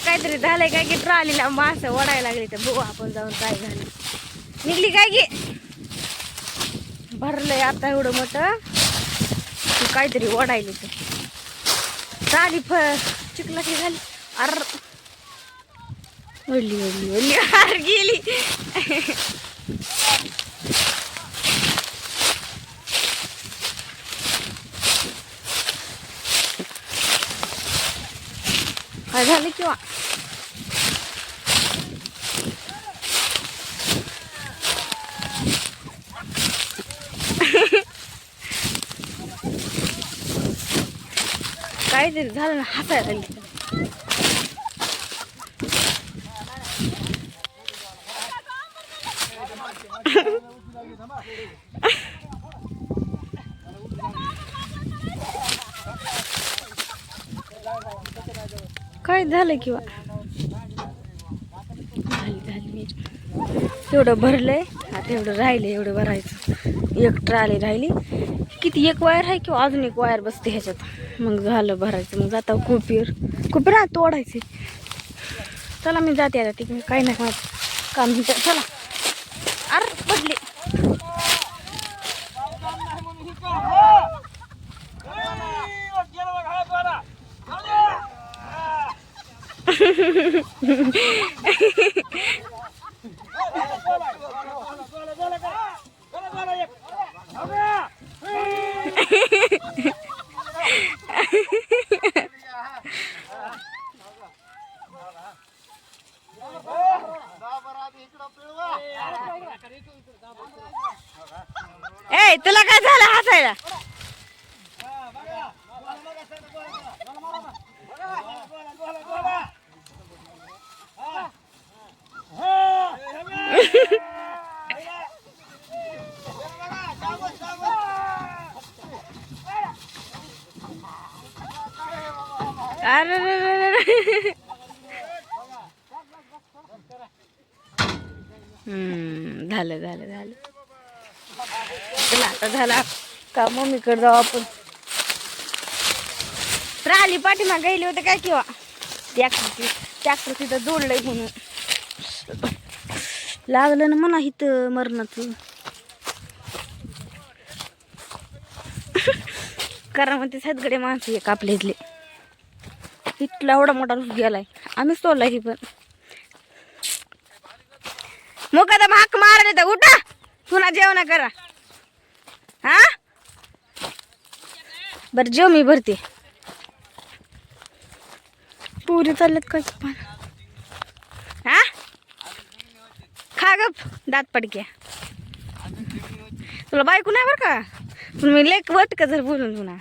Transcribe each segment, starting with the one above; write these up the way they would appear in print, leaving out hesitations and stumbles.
काहीतरी झालंय काय की ट्रॉलीला मासं ओढायला लागली तर बघू आपण जाऊन काय झालं. निघली काय की भरलंय आता एवढं मोठं काहीतरी ओढायली तर ट्रॉली चिखलाची झाली. अर ओढली ओढली ओढली अर गेली. काय झालं किंवा काहीतरी झालं ना हसायला लागली. काय झालं किंवा झाली एवढं भरलंय आता एवढं राहिलंय एवढं भरायचं. एक ट्राली राहिली किती एक वायर आहे किंवा अजून एक वायर बसते ह्याच्यात मग झालं भरायचं. मग जाता खूप राहत तोडायचे. चला मी जाते आता तिकडे काही नाही माझं काम म्हणते. चला अरे पडली. ए तुला काय झालं हसायला. अरे झालं झालं झालं. चला आता झाला का मम्मीकडे जाऊ आपण. ट्राली पाठीमाग गेली होते काय किंवा ट्रॅक्टर तिथं जोडलंय म्हणून लागलं ना म्हणा इथं मरणाचं. कारण म्हणते सदगडे माणसं एक आपल्या इथले इथला एवढा मोठा रूप गेलाय आम्हीच तोडला ही पण. मग आता हाक मारायला तर उठा पुन्हा जेवण करा. हा बरं जेव मी भरते. पुरी चाललेत काय पण. हा खा गप दात पडक्या. तुला बायको नाही बरं का पण मी लेक वट का जर बोलून पुन्हा.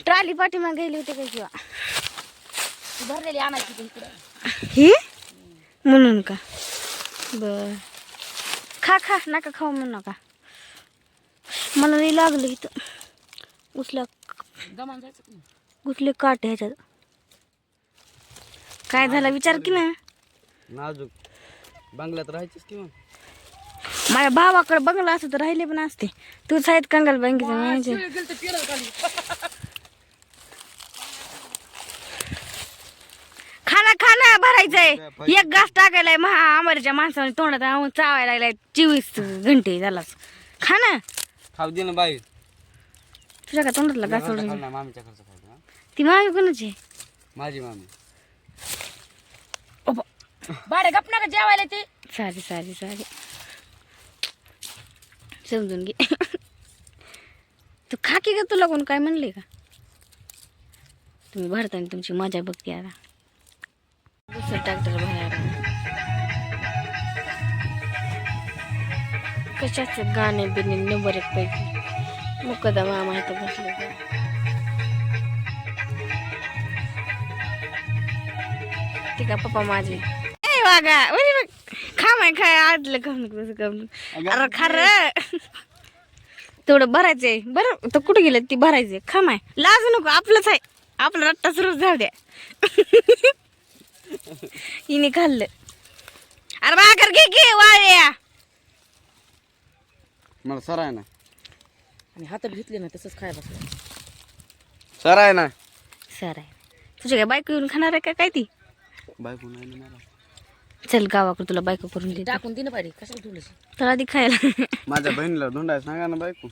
ट्राली पाठीमाग गेली होती काय किंवा भरलेली आणायची ही म्हणून का. बर खा खा नका खाऊ म्हणू नका. मला नाही लागलं इथं उचल्या घुसले काटे ह्याच्यात. काय झालं विचार की ना. नाजूक बंगल्यात राहायचीस की मग. माझ्या भावाकडे बंगला असं तर राहिले पण असते. तूच आहेत कंगाल बँकेचं मॅनेजर. खाना खाना भरायचंय एक घास टाकायलाय अमरच्या माणसाने तोंडात चावायला लागलाय 24 घंटे झालाच. खाना खाऊ दे ना बाई. तुझ्या का तोंडातला घास सोडून मामीच्या खर्च खायचा. ती मामी कोणाची माझी मामी. बारे गप नका जेवायला ती. सारी सारी सारी समजून घे. तू खा की का तुला कोण काय म्हणले का. तुम्ही भरताना तुमची मजा बघते आता. दुसरं ट्रॅक्टर भरायला कशाच गाणे बिने नंबर 1 पैकी मुकदा मामा इथं बसले का. ते का पप्पा माझे वागा खा माय खाय आडलं कम. अरे खरं तेवढं भरायचंय बरं तर कुठे गेलं ती भरायचंय. खा माय लाज नको आपलंच आहे आपला रट्टा सुरू जाऊ द्या. हिने खाल्लं. अरे भाकर घे घे वाळ्या. मला सर आहे ना आणि हातात घेतले ना तसंच खाय बसला. सर आहे ना सर आहे तुझ्या काय बायको येऊन खाणार आहे का काय ती? बायको नाही ना मला. चल गावाकडे तुला बायको करून दे. टाकून दिलं पाहिजे कशाला ठेवलं तर आधी खायला. माझ्या बहिणीला धुंडायला सांगा ना बायको.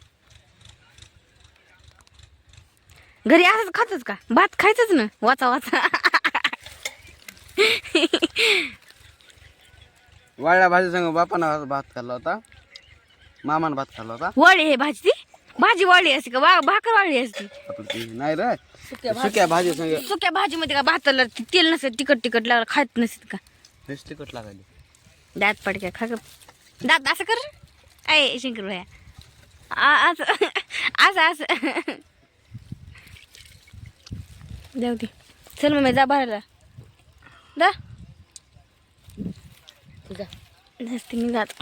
घरी असंच खातच का? भात खायचंच ना वाचा वाचा. वाळल्या भाजी संग बापानं भात खाल्ला होता, मामानं भात खाल्ला होता. वाळी हे भाजी ती भाजी वाळली असते का भाकर वाळली असते? आपलं ते नाही रे, सुक्या भाजी संग सुक्या भाजीमध्ये का भाताला तेल नसत तिखट तिखट लागलं खात नसत का? हेच तिखट लागायली. दात पडक्या खा ग. दात असं कर ऐ शंकर भया असं असं असं. जाऊ दे चल मग जा भरायला जा. तुझा नसते मी जात.